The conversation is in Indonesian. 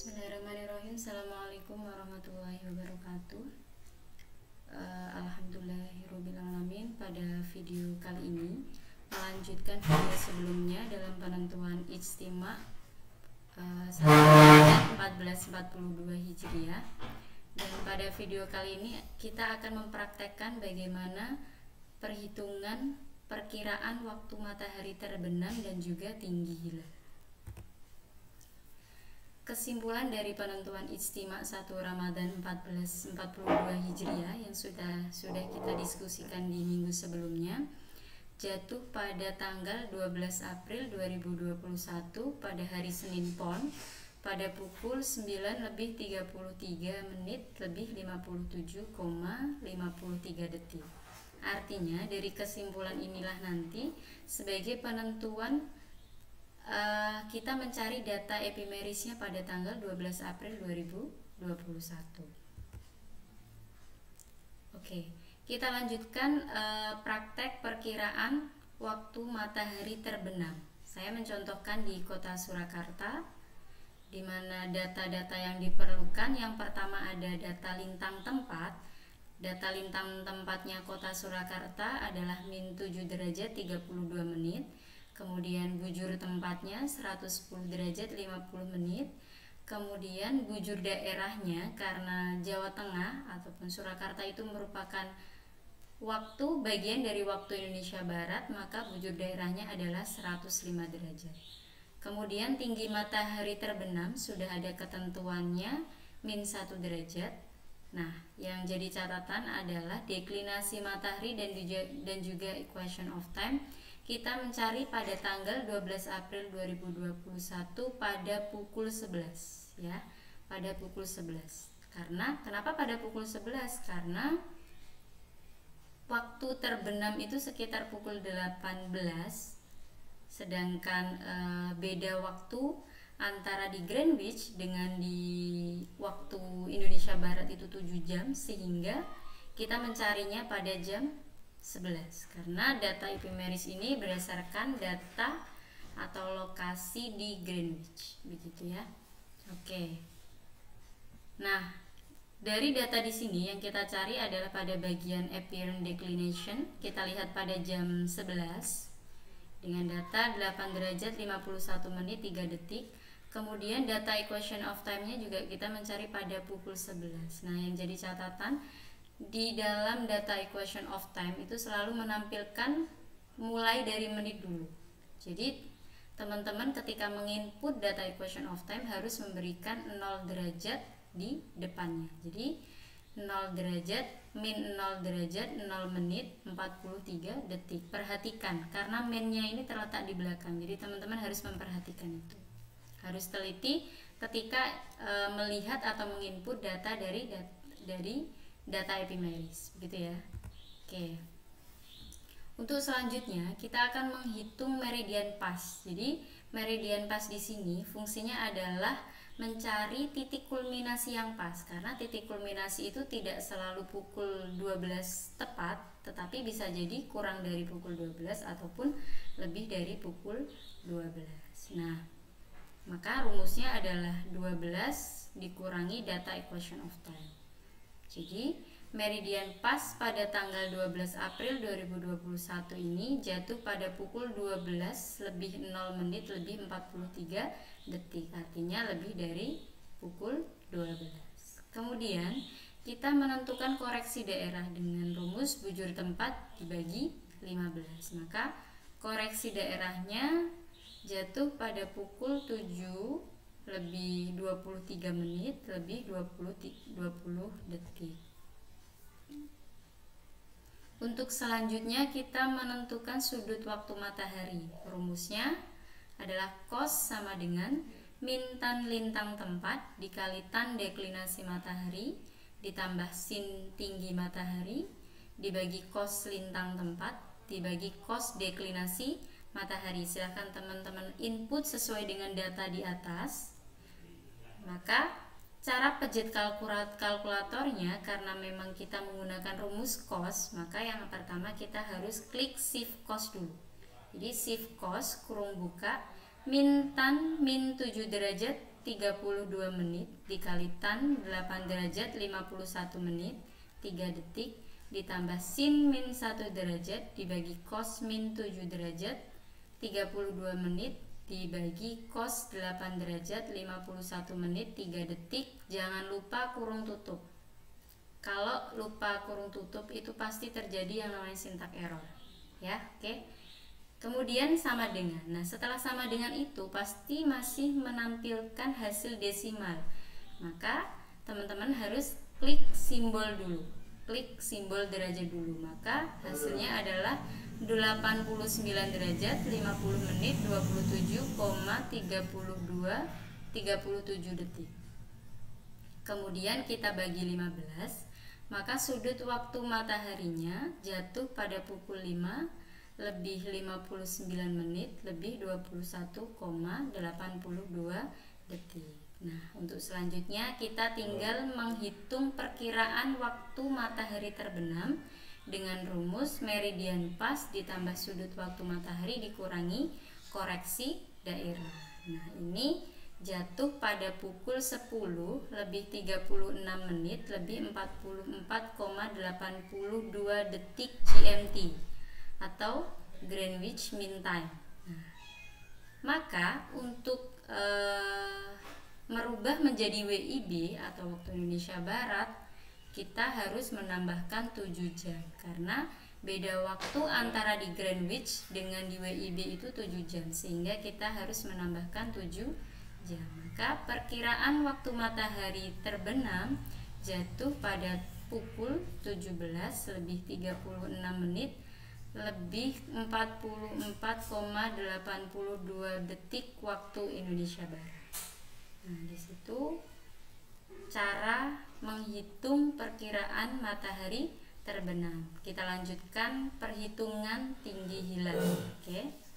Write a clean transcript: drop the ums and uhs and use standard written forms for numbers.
Bismillahirrahmanirrahim. Assalamualaikum warahmatullahi wabarakatuh. Alhamdulillahirrabbilalamin. Pada video kali ini melanjutkan video sebelumnya dalam penentuan ijtima 1442 Hijriah. Dan pada video kali ini kita akan mempraktekkan bagaimana perhitungan perkiraan waktu matahari terbenam dan juga tinggi hilal. Kesimpulan dari penentuan ijtima 1 Ramadan 1442 Hijriah yang sudah kita diskusikan di minggu sebelumnya jatuh pada tanggal 12 April 2021 pada hari Senin Pon pada pukul 9:33 menit lebih 57,53 detik. Artinya dari kesimpulan inilah nanti sebagai penentuan kita mencari data epimerisnya pada tanggal 12 April 2021. Oke, kita lanjutkan praktek perkiraan waktu matahari terbenam. Saya mencontohkan di kota Surakarta, di mana data-data yang diperlukan yang pertama ada data lintang tempat. Data lintang tempatnya kota Surakarta adalah min 7 derajat 32 menit. Kemudian bujur tempatnya 110 derajat 50 menit. Kemudian bujur daerahnya, karena Jawa Tengah ataupun Surakarta itu merupakan bagian dari waktu Indonesia Barat, maka bujur daerahnya adalah 105 derajat. Kemudian tinggi matahari terbenam sudah ada ketentuannya min 1 derajat. Nah, yang jadi catatan adalah deklinasi matahari dan juga equation of time. Kita mencari pada tanggal 12 April 2021 pada pukul 11 ya, pada pukul 11. Kenapa pada pukul 11? Karena waktu terbenam itu sekitar pukul 18, sedangkan beda waktu antara di Greenwich dengan di waktu Indonesia Barat itu 7 jam, sehingga kita mencarinya pada jam 11 karena data epimeris ini berdasarkan data atau lokasi di Greenwich, begitu ya. Oke. Nah, dari data di sini yang kita cari adalah pada bagian apparent declination. Kita lihat pada jam 11 dengan data 8 derajat 51 menit 3 detik. Kemudian data equation of time-nya juga kita mencari pada pukul 11. Nah, yang jadi catatan di dalam data equation of time itu selalu menampilkan mulai dari menit dulu. Jadi teman-teman ketika menginput data equation of time harus memberikan 0 derajat di depannya. Jadi 0 derajat, min 0 derajat, 0 menit 43 detik. Perhatikan karena minnya ini terletak di belakang. Jadi teman-teman harus memperhatikan itu. Harus teliti ketika melihat atau menginput data dari data epimeris, begitu ya. Oke. Untuk selanjutnya kita akan menghitung meridian pas. Jadi meridian pas di sini fungsinya adalah mencari titik kulminasi yang pas, karena titik kulminasi itu tidak selalu pukul 12 tepat, tetapi bisa jadi kurang dari pukul 12 ataupun lebih dari pukul 12. Nah, maka rumusnya adalah 12 dikurangi data equation of time. Jadi meridian pas pada tanggal 12 April 2021 ini jatuh pada pukul 12 lebih 0 menit lebih 43 detik, artinya lebih dari pukul 12. Kemudian kita menentukan koreksi daerah dengan rumus bujur tempat dibagi 15. Maka koreksi daerahnya jatuh pada pukul 7 lebih 23 menit lebih 20 detik. Untuk selanjutnya kita menentukan sudut waktu matahari. Rumusnya adalah cos sama dengan min tan lintang tempat dikali tan deklinasi matahari ditambah sin tinggi matahari dibagi cos lintang tempat dibagi cos deklinasi matahari. Silahkan teman-teman input sesuai dengan data di atas. Maka cara pejit kalkulatornya, karena memang kita menggunakan rumus cos, maka yang pertama kita harus klik shift cos dulu. Jadi shift cos kurung buka min tan min 7 derajat 32 menit dikali tan 8 derajat 51 menit 3 detik ditambah sin min 1 derajat dibagi cos min 7 derajat 32 menit dibagi cos 8 derajat 51 menit 3 detik. Jangan lupa kurung tutup. Kalau lupa kurung tutup itu pasti terjadi yang namanya syntax error ya. Oke. Kemudian sama dengan. Nah, setelah sama dengan itu pasti masih menampilkan hasil desimal. Maka teman-teman harus klik simbol dulu. Klik simbol derajat dulu. Maka hasilnya adalah 89 derajat 50 menit 27,37 detik. Kemudian kita bagi 15, maka sudut waktu mataharinya jatuh pada pukul 5 lebih 59 menit lebih 21,82 detik. Nah, untuk selanjutnya kita tinggal menghitung perkiraan waktu matahari terbenam dengan rumus meridian pas ditambah sudut waktu matahari dikurangi koreksi daerah. Nah, ini jatuh pada pukul 10 lebih 36 menit lebih 44,82 detik GMT atau Greenwich Mean Time. Nah, maka untuk merubah menjadi WIB atau waktu Indonesia Barat, kita harus menambahkan 7 jam karena beda waktu antara di Greenwich dengan di WIB itu 7 jam, sehingga kita harus menambahkan 7 jam. Maka perkiraan waktu matahari terbenam jatuh pada pukul 17 lebih 36 menit lebih 44,82 detik waktu Indonesia Barat. Nah, di situ cara menghitung perkiraan matahari terbenam. Kita lanjutkan perhitungan tinggi hilal. Oke.